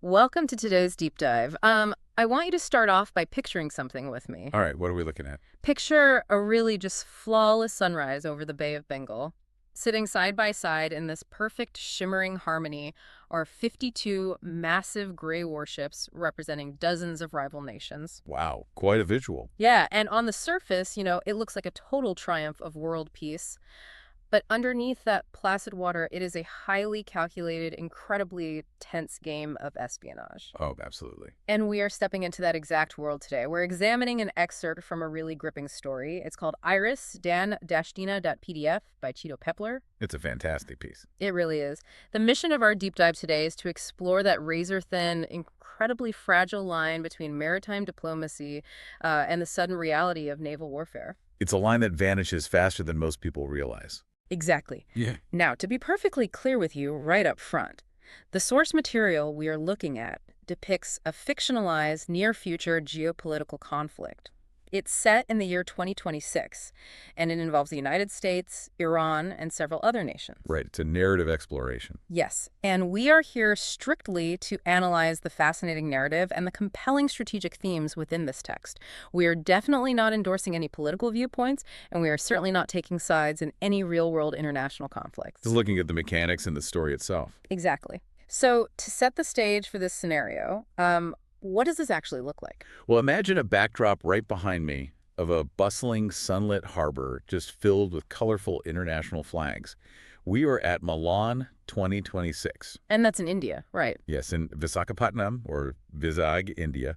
Welcome to today's deep dive. I want you to start off by picturing something with me. All right, what are we looking at? Picture a really just flawless sunrise over the Bay of Bengal. Sitting side by side in this perfect shimmering harmony are 52 massive gray warships representing dozens of rival nations. Wow, quite a visual. Yeah, and on the surface, it looks like a total triumph of world peace. But underneath that placid water, it is a highly calculated, incredibly tense game of espionage. Oh, absolutely. And we are stepping into that exact world today. We're examining an excerpt from a really gripping story. It's called Iris, Dan-Dena.pdf by Cheeto Pepler. It's a fantastic piece. It really is. The mission of our deep dive today is to explore that razor-thin, incredibly fragile line between maritime diplomacy and the sudden reality of naval warfare. It's a line that vanishes faster than most people realize. Exactly. Yeah. Now, to be perfectly clear with you right up front, the source material we are looking at depicts a fictionalized near-future geopolitical conflict. It's set in the year 2026, and it involves the United States, Iran, and several other nations. Right, it's a narrative exploration. Yes, and we are here strictly to analyze the fascinating narrative and the compelling strategic themes within this text. We are definitely not endorsing any political viewpoints, and we are certainly not taking sides in any real-world international conflicts. Just looking at the mechanics and the story itself. Exactly. So to set the stage for this scenario, what does this actually look like? Well, imagine a backdrop right behind me of a bustling, sunlit harbor just filled with colorful international flags. We are at Milan 2026. And that's in India, right? Yes, in Visakhapatnam, or Vizag, India.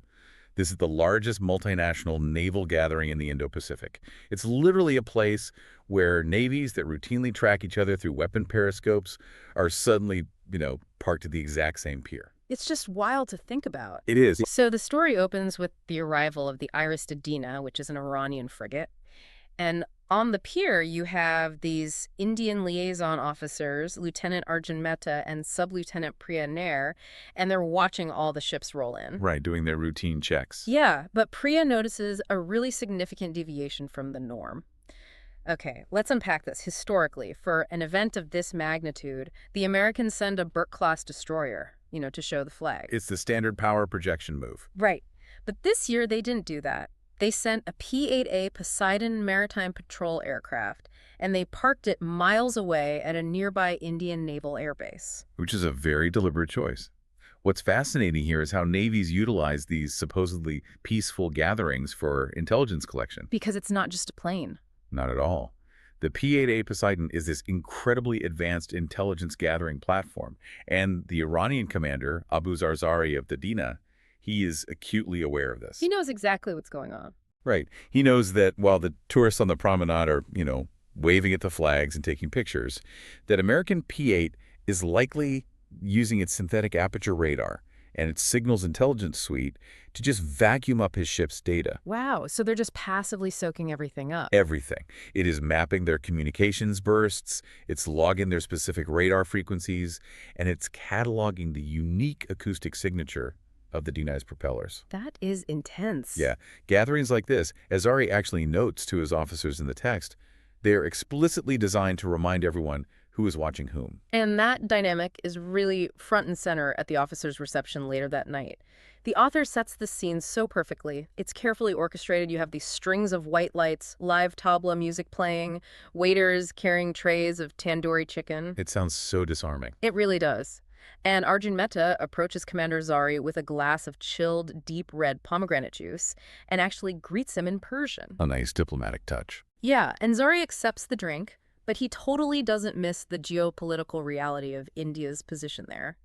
This is the largest multinational naval gathering in the Indo-Pacific. It's literally a place where navies that routinely track each other through weapon periscopes are suddenly, parked at the exact same pier. It's just wild to think about. It is. So the story opens with the arrival of the Iris de Dena, which is an Iranian frigate. And on the pier, you have these Indian liaison officers, Lieutenant Arjun Mehta and Sub-Lieutenant Priya Nair, and they're watching all the ships roll in. Right, doing their routine checks. Yeah, but Priya notices a really significant deviation from the norm. Okay, let's unpack this. Historically, for an event of this magnitude, the Americans send a Burke-class destroyer, to show the flag. It's the standard power projection move. Right. But this year, they didn't do that. They sent a P-8A Poseidon Maritime Patrol aircraft, and they parked it miles away at a nearby Indian naval airbase. Which is a very deliberate choice. What's fascinating here is how navies utilize these supposedly peaceful gatherings for intelligence collection. Because it's not just a plane. Not at all. The P-8A Poseidon is this incredibly advanced intelligence gathering platform, and the Iranian commander, Abu Zarzari of the Dena, he is acutely aware of this. He knows exactly what's going on. Right. He knows that while the tourists on the promenade are, waving at the flags and taking pictures, that American P-8 is likely using its synthetic aperture radar and its signals intelligence suite to just vacuum up his ship's data. Wow, so they're just passively soaking everything up. Everything. It is mapping their communications bursts, it's logging their specific radar frequencies, and it's cataloging the unique acoustic signature of the Dena's propellers. That is intense. Yeah. Gatherings like this, as Ari actually notes to his officers in the text, they're explicitly designed to remind everyone who is watching whom. And that dynamic is really front and center at the officers' reception later that night. The author sets the scene so perfectly. It's carefully orchestrated. You have these strings of white lights, live tabla music playing, waiters carrying trays of tandoori chicken. It sounds so disarming. It really does. And Arjun Mehta approaches Commander Zari with a glass of chilled, deep red pomegranate juice and actually greets him in Persian. A nice diplomatic touch. Yeah, and Zari accepts the drink, but he totally doesn't miss the geopolitical reality of India's position there.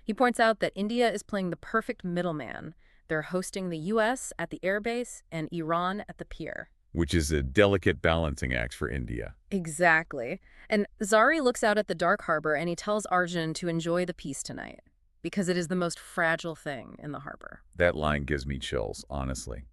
He points out that India is playing the perfect middleman. They're hosting the U.S. at the airbase and Iran at the pier. Which is a delicate balancing act for India. Exactly. And Zari looks out at the dark harbor and he tells Arjun to enjoy the peace tonight, because it is the most fragile thing in the harbor. That line gives me chills, honestly.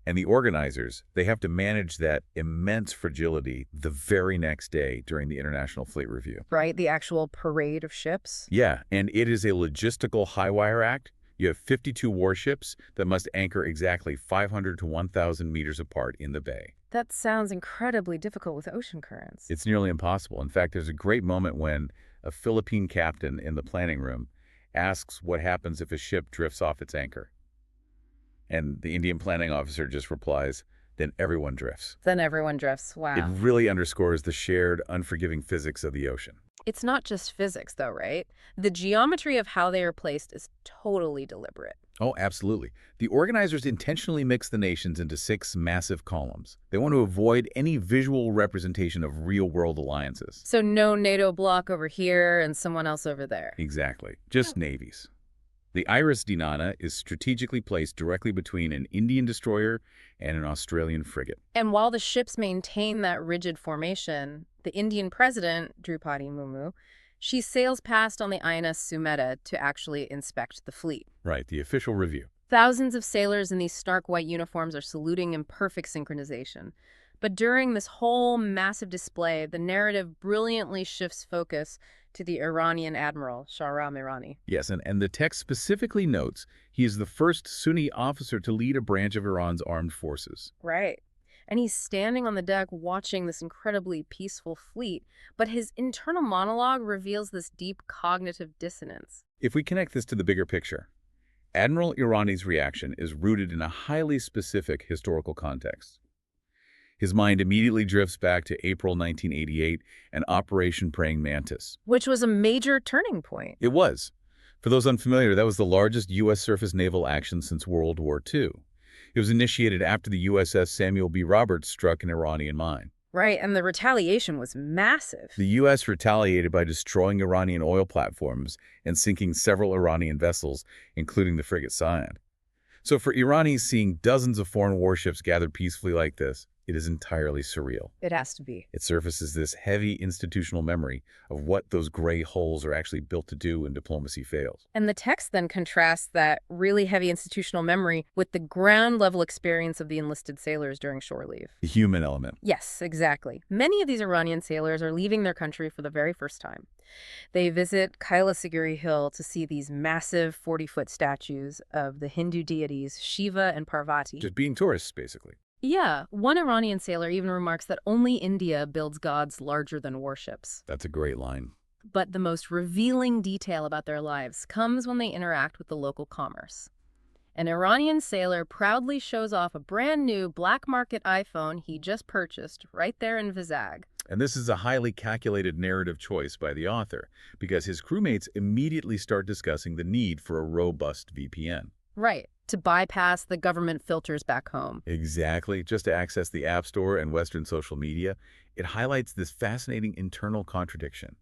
And the organizers, they have to manage that immense fragility the very next day during the International Fleet Review. Right? The actual parade of ships. Yeah, and it is a logistical high-wire act. You have 52 warships that must anchor exactly 500 to 1,000 meters apart in the bay. That sounds incredibly difficult with ocean currents. It's nearly impossible. In fact, there's a great moment when a Philippine captain in the planning room asks what happens if a ship drifts off its anchor. And the Indian planning officer just replies, then everyone drifts. Then everyone drifts. It Wow. really underscores the shared, unforgiving physics of the ocean. It's not just physics, though, right? The geometry of how they are placed is totally deliberate. Oh, absolutely. The organizers intentionally mix the nations into 6 massive columns. They want to avoid any visual representation of real-world alliances. So no NATO bloc over here and someone else over there. Exactly. Just navies. The Iris Dena is strategically placed directly between an Indian destroyer and an Australian frigate. And while the ships maintain that rigid formation, the Indian president, Drupadi Murmu, she sails past on the INS Sumedha to actually inspect the fleet. Right, the official review. Thousands of sailors in these stark white uniforms are saluting in perfect synchronization. But during this whole massive display, the narrative brilliantly shifts focus to the Iranian admiral, Shahram Irani. Yes, and the text specifically notes he is the first Sunni officer to lead a branch of Iran's armed forces. Right. And he's standing on the deck watching this incredibly peaceful fleet, but his internal monologue reveals this deep cognitive dissonance. If we connect this to the bigger picture, Admiral Irani's reaction is rooted in a highly specific historical context. His mind immediately drifts back to April 1988 and Operation Praying Mantis. Which was a major turning point. It was. For those unfamiliar, that was the largest U.S. surface naval action since World War II. It was initiated after the USS Samuel B. Roberts struck an Iranian mine. Right, and the retaliation was massive. The U.S. retaliated by destroying Iranian oil platforms and sinking several Iranian vessels, including the frigate Scion. So for Iranis, seeing dozens of foreign warships gathered peacefully like this, it is entirely surreal. It has to be. It surfaces this heavy institutional memory of what those gray holes are actually built to do when diplomacy fails. And the text then contrasts that really heavy institutional memory with the ground-level experience of the enlisted sailors during shore leave. The human element. Yes, exactly. Many of these Iranian sailors are leaving their country for the very first time. They visit Kailasagiri Hill to see these massive 40-foot statues of the Hindu deities Shiva and Parvati. Just being tourists, basically. Yeah, one Iranian sailor even remarks that only India builds gods larger than warships. That's a great line. But the most revealing detail about their lives comes when they interact with the local commerce. An Iranian sailor proudly shows off a brand new black market iPhone he just purchased right there in Vizag. And this is a highly calculated narrative choice by the author, because his crewmates immediately start discussing the need for a robust VPN. Right, to bypass the government filters back home. Exactly, just to access the App Store and Western social media. It highlights this fascinating internal contradiction.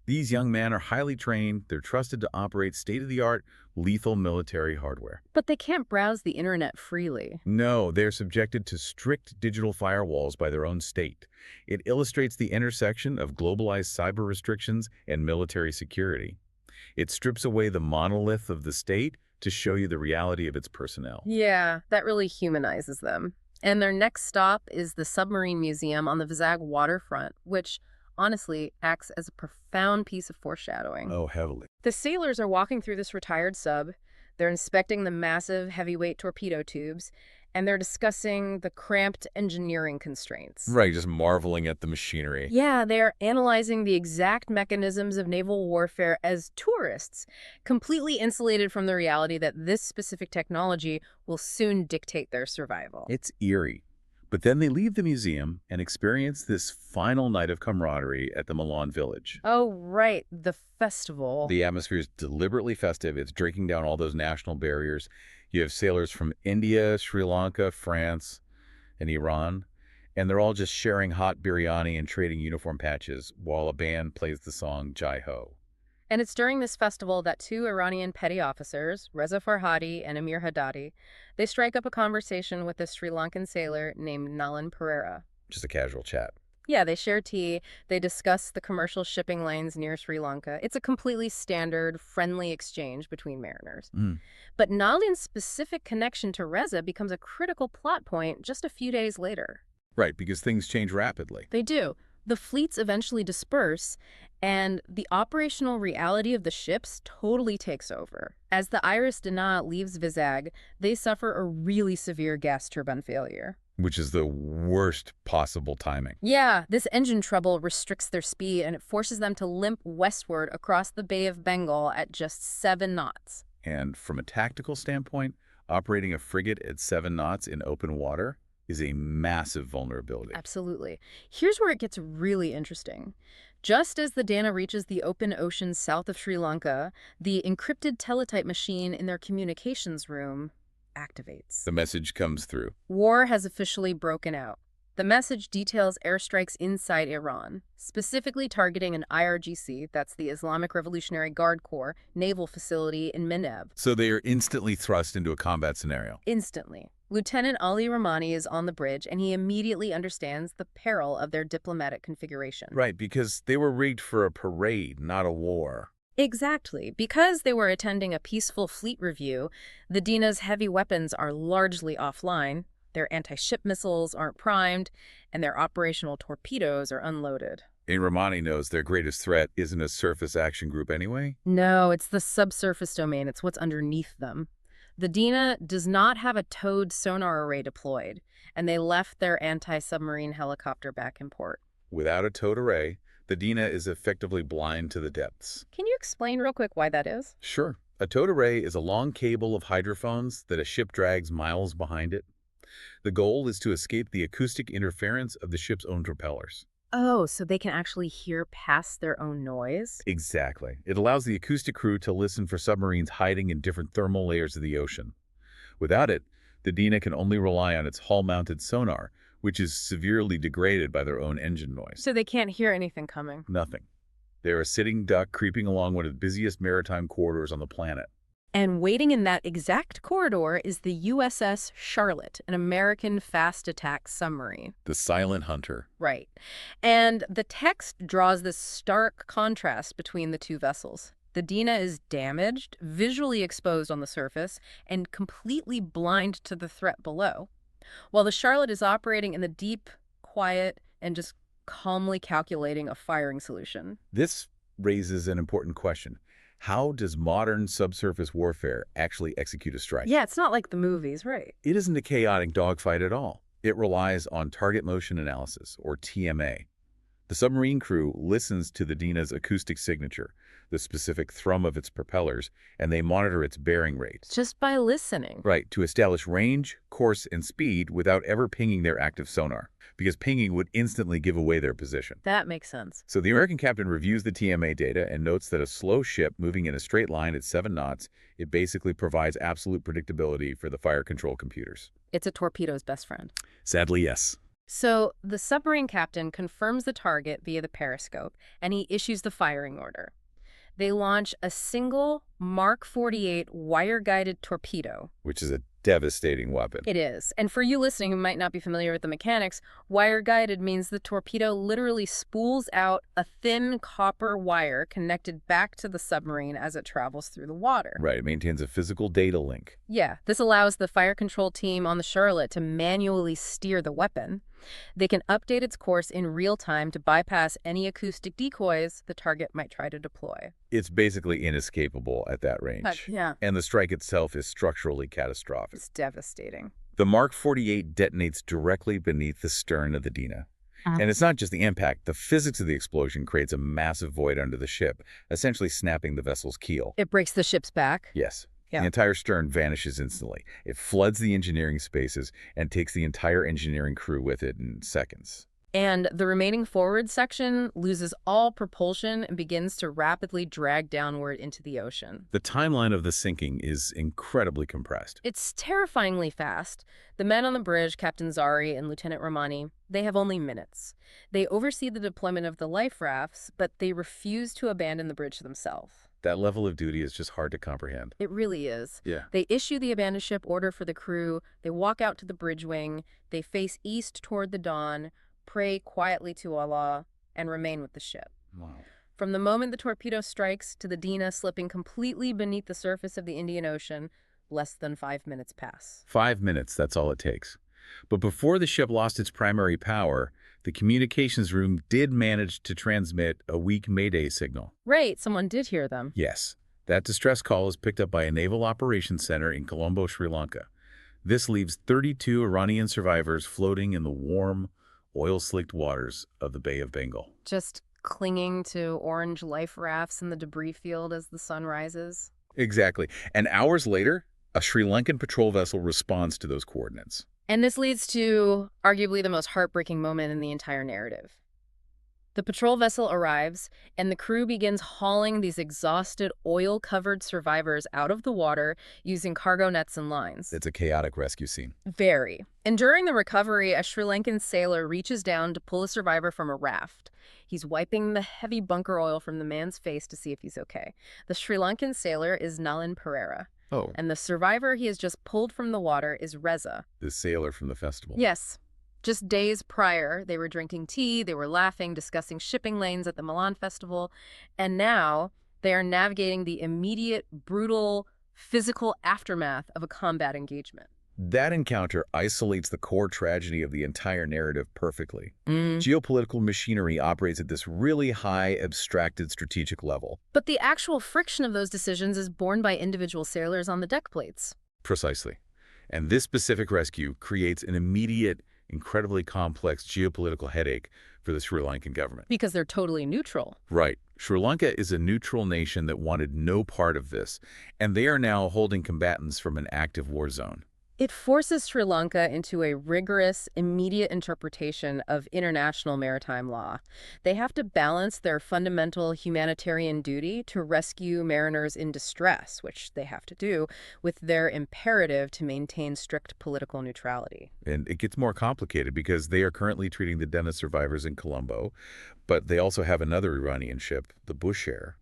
These young men are highly trained, they're trusted to operate state-of-the-art, lethal military hardware. But they can't browse the internet freely. No, they're subjected to strict digital firewalls by their own state. It illustrates the intersection of globalized cyber restrictions and military security. It strips away the monolith of the state to show you the reality of its personnel. Yeah, that really humanizes them. And their next stop is the Submarine Museum on the Vizag waterfront, which honestly acts as a profound piece of foreshadowing. Oh, heavily. The sailors are walking through this retired sub. They're inspecting the massive heavyweight torpedo tubes, and they're discussing the cramped engineering constraints. Right, just marveling at the machinery. Yeah, they're analyzing the exact mechanisms of naval warfare as tourists, completely insulated from the reality that this specific technology will soon dictate their survival. It's eerie. But then they leave the museum and experience this final night of camaraderie at the Milan village. Oh, right, the festival. The atmosphere is deliberately festive. It's breaking down all those national barriers. You have sailors from India, Sri Lanka, France, and Iran, and they're all just sharing hot biryani and trading uniform patches while a band plays the song Jai Ho. And it's during this festival that two Iranian petty officers, Reza Farhadi and Amir Haddadi, they strike up a conversation with a Sri Lankan sailor named Nalan Pereira. Just a casual chat. Yeah, they share tea, they discuss the commercial shipping lanes near Sri Lanka. It's a completely standard, friendly exchange between mariners. But Nalan's specific connection to Reza becomes a critical plot point just a few days later. Right, because things change rapidly. They do. The fleets eventually disperse, and the operational reality of the ships totally takes over. As the Iris Dena leaves Vizag, they suffer a really severe gas turbine failure. which is the worst possible timing. Yeah, this engine trouble restricts their speed and it forces them to limp westward across the Bay of Bengal at just 7 knots. And from a tactical standpoint, operating a frigate at 7 knots in open water is a massive vulnerability. Absolutely. Here's where it gets really interesting. Just as the Dana reaches the open ocean south of Sri Lanka, the encrypted teletype machine in their communications room activates. The message comes through. War has officially broken out. The message details airstrikes inside Iran, specifically targeting an IRGC, that's the Islamic Revolutionary Guard Corps, naval facility in Mineb. So they are instantly thrust into a combat scenario. Instantly. Lieutenant Ali Rahmani is on the bridge, and he immediately understands the peril of their diplomatic configuration. Right, because they were rigged for a parade, not a war. Exactly. Because they were attending a peaceful fleet review, the Dena's heavy weapons are largely offline, their anti-ship missiles aren't primed, and their operational torpedoes are unloaded. And Romani knows their greatest threat isn't a surface action group anyway. No, it's the subsurface domain. It's what's underneath them. The Dena does not have a towed sonar array deployed, and they left their anti-submarine helicopter back in port. Without a towed array, the Dena is effectively blind to the depths. Can you explain real quick why that is? Sure. A towed array is a long cable of hydrophones that a ship drags miles behind it. The goal is to escape the acoustic interference of the ship's own propellers. Oh, so they can actually hear past their own noise? Exactly. It allows the acoustic crew to listen for submarines hiding in different thermal layers of the ocean. Without it, the Dena can only rely on its hull-mounted sonar, which is severely degraded by their own engine noise. So they can't hear anything coming. Nothing. They're a sitting duck creeping along one of the busiest maritime corridors on the planet. And waiting in that exact corridor is the USS Charlotte, an American fast attack submarine. The silent hunter. Right. And the text draws this stark contrast between the two vessels. The Dena is damaged, visually exposed on the surface, and completely blind to the threat below, while the Charlotte is operating in the deep, quiet, and just calmly calculating a firing solution. This raises an important question. How does modern subsurface warfare actually execute a strike? Yeah, it's not like the movies, right? It isn't a chaotic dogfight at all. It relies on target motion analysis, or TMA. The submarine crew listens to the Dena's acoustic signature, the specific thrum of its propellers, and they monitor its bearing rate. Just by listening. Right, to establish range, course, and speed without ever pinging their active sonar, because pinging would instantly give away their position. That makes sense. So the American captain reviews the TMA data and notes that a slow ship moving in a straight line at 7 knots, it basically provides absolute predictability for the fire control computers. It's a torpedo's best friend. Sadly, yes. So the submarine captain confirms the target via the periscope, and he issues the firing order. They launch a single Mark 48 wire-guided torpedo. Which is a devastating weapon. It is. And for you listening who might not be familiar with the mechanics, wire-guided means the torpedo literally spools out a thin copper wire connected back to the submarine as it travels through the water. Right, it maintains a physical data link. Yeah, this allows the fire control team on the Charlotte to manually steer the weapon. They can update its course in real time to bypass any acoustic decoys the target might try to deploy. It's basically inescapable at that range. Yeah. And the strike itself is structurally catastrophic. It's devastating. The Mark 48 detonates directly beneath the stern of the Dena. And it's not just the impact. The physics of the explosion creates a massive void under the ship, essentially snapping the vessel's keel. It breaks the ship's back. Yes. Yeah. The entire stern vanishes instantly. It floods the engineering spaces and takes the entire engineering crew with it in seconds. And the remaining forward section loses all propulsion and begins to rapidly drag downward into the ocean. The timeline of the sinking is incredibly compressed. It's terrifyingly fast. The men on the bridge, Captain Zari and Lieutenant Rahmani, they have only minutes. They oversee the deployment of the life rafts, but they refuse to abandon the bridge themselves. That level of duty is just hard to comprehend. It really is. Yeah. They issue the abandon ship order for the crew. They walk out to the bridge wing. They face east toward the dawn, pray quietly to Allah, and remain with the ship. Wow. From the moment the torpedo strikes to the Dena slipping completely beneath the surface of the Indian Ocean, less than 5 minutes pass. 5 minutes, that's all it takes. But before the ship lost its primary power, the communications room did manage to transmit a weak Mayday signal. Right, someone did hear them. Yes, that distress call is picked up by a Naval Operations Center in Colombo, Sri Lanka. This leaves 32 Iranian survivors floating in the warm, oil-slicked waters of the Bay of Bengal. Just clinging to orange life rafts in the debris field as the sun rises. Exactly. And hours later, a Sri Lankan patrol vessel responds to those coordinates. And this leads to arguably the most heartbreaking moment in the entire narrative. The patrol vessel arrives, and the crew begins hauling these exhausted, oil-covered survivors out of the water using cargo nets and lines. It's a chaotic rescue scene. Very. And during the recovery, a Sri Lankan sailor reaches down to pull a survivor from a raft. He's wiping the heavy bunker oil from the man's face to see if he's okay. The Sri Lankan sailor is Nalin Pereira, Oh, and the survivor he has just pulled from the water is Reza. the sailor from the festival. Yes. Just days prior, they were drinking tea, they were laughing, discussing shipping lanes at the Milan Festival, and now they are navigating the immediate, brutal, physical aftermath of a combat engagement. That encounter isolates the core tragedy of the entire narrative perfectly. Mm. Geopolitical machinery operates at this really high, abstracted strategic level. But the actual friction of those decisions is borne by individual sailors on the deck plates. Precisely. And this specific rescue creates an immediate, incredibly complex geopolitical headache for the Sri Lankan government. Because they're totally neutral. Right. Sri Lanka is a neutral nation that wanted no part of this, and they are now holding combatants from an active war zone. It forces Sri Lanka into a rigorous, immediate interpretation of international maritime law. They have to balance their fundamental humanitarian duty to rescue mariners in distress, which they have to do, with their imperative to maintain strict political neutrality. And it gets more complicated because they are currently treating the Dena survivors in Colombo, but they also have another Iranian ship, the Bushehr,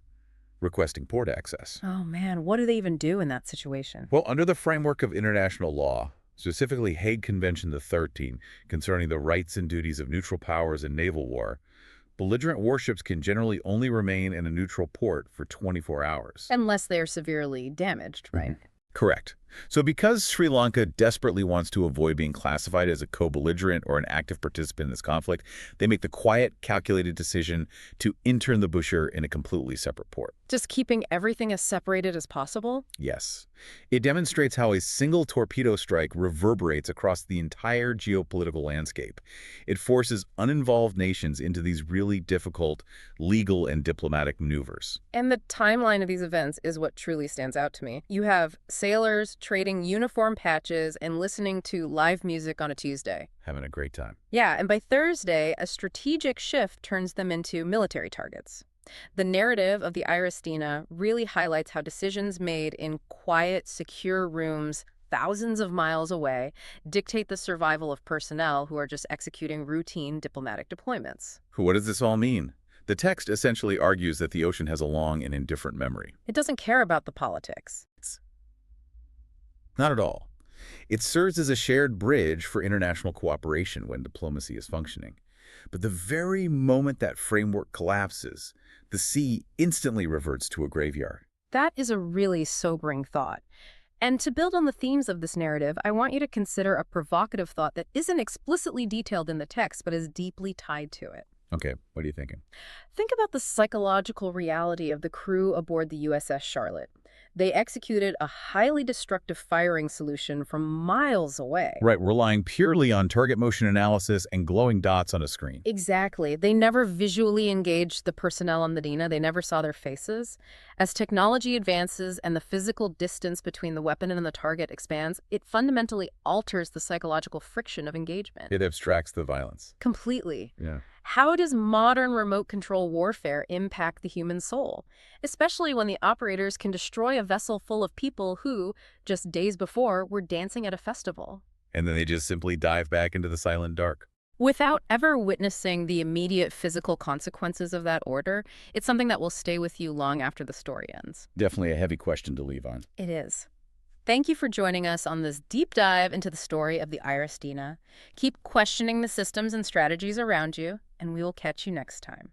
requesting port access. Oh man, what do they even do in that situation? Well, under the framework of international law, specifically Hague Convention the 13, concerning the rights and duties of neutral powers in naval war, belligerent warships can generally only remain in a neutral port for 24 hours. Unless they are severely damaged, right? Correct. So because Sri Lanka desperately wants to avoid being classified as a co-belligerent or an active participant in this conflict, they make the quiet, calculated decision to intern the Bushehr in a completely separate port. Just keeping everything as separated as possible? Yes. It demonstrates how a single torpedo strike reverberates across the entire geopolitical landscape. It forces uninvolved nations into these really difficult legal and diplomatic maneuvers. And the timeline of these events is what truly stands out to me. You have sailors trading uniform patches and listening to live music on a Tuesday. Having a great time. Yeah, and by Thursday, a strategic shift turns them into military targets. The narrative of the Iris Dena really highlights how decisions made in quiet, secure rooms thousands of miles away dictate the survival of personnel who are just executing routine diplomatic deployments. What does this all mean? The text essentially argues that the ocean has a long and indifferent memory. It doesn't care about the politics. Not at all. It serves as a shared bridge for international cooperation when diplomacy is functioning. But the very moment that framework collapses, the sea instantly reverts to a graveyard. That is a really sobering thought. And to build on the themes of this narrative, I want you to consider a provocative thought that isn't explicitly detailed in the text, but is deeply tied to it. Okay, what are you thinking? Think about the psychological reality of the crew aboard the USS Charlotte. They executed a highly destructive firing solution from miles away. Right, relying purely on target motion analysis and glowing dots on a screen. Exactly. They never visually engaged the personnel on the Dena. They never saw their faces. As technology advances and the physical distance between the weapon and the target expands, it fundamentally alters the psychological friction of engagement. It abstracts the violence. Completely. Yeah. How does modern remote control warfare impact the human soul, especially when the operators can destroy a vessel full of people who, just days before, were dancing at a festival? And then they just simply dive back into the silent dark. Without ever witnessing the immediate physical consequences of that order, it's something that will stay with you long after the story ends. Definitely a heavy question to leave on. It is. Thank you for joining us on this deep dive into the story of the Iris Dena. Keep questioning the systems and strategies around you, and we will catch you next time.